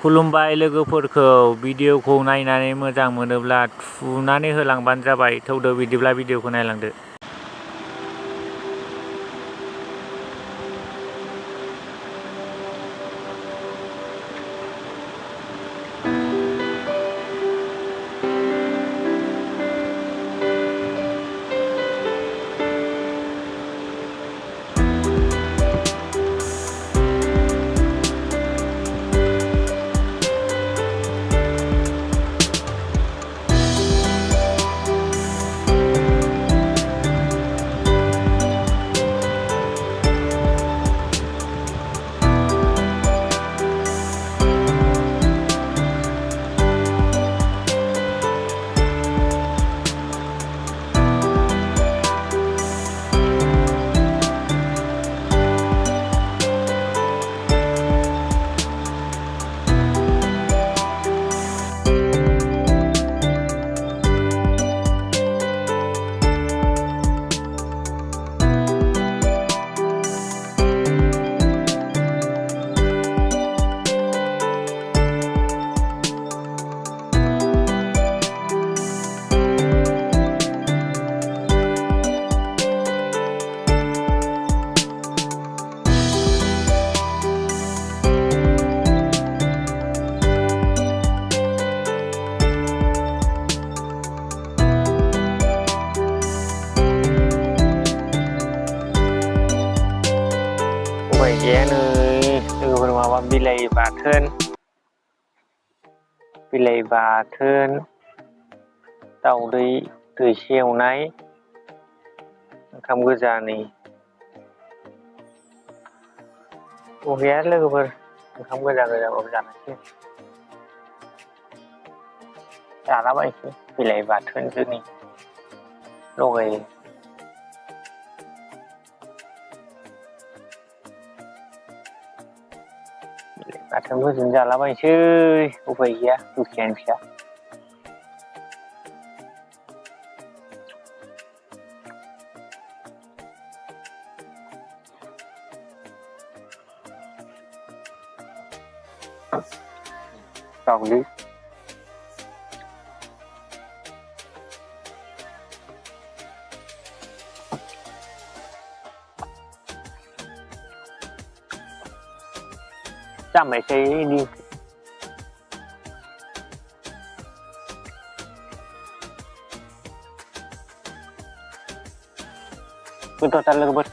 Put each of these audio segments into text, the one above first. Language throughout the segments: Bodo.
खुलुमबाय लोगोफोरखौ भिडिअखौ नायनानै मोजां मोनोब्ला थुनानै होलांबानो जाबाय। थौदो बिदिब्ला भिडिअखौ नायलांदो। गैया नै लोगोफोर माबा बिलाइ बाथोन दाउदै दैसे एवनाय ओंखाम गोजा नै गैया लोगोफोर ओंखाम गोजाबाबो जानोसै जालाबायसै बिलाइ बाथोनजों नै लगायो। बाथोनफोरजों जालाबायसै उफाय गैया दुखियानि फिसा। दाउदै जाम्बायसै ini goथावथार लोगोफोर।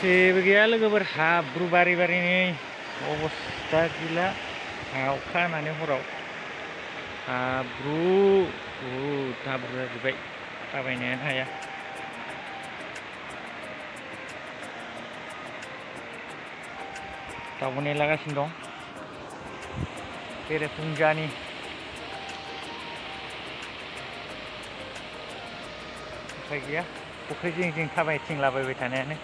जेबो गैया लोगोफोर हाब्रु बारि बारिनि अबस्था गैला। अखा हानानै हराव हाब्रु जाजोब्बाय थाबायनोनो हाया। दाउबो नेलागासिनो दं बेरेफुंजानि। उफाय गैया फुख्रि जिं जिं थाबायथिंलाबायबाय थानायानो।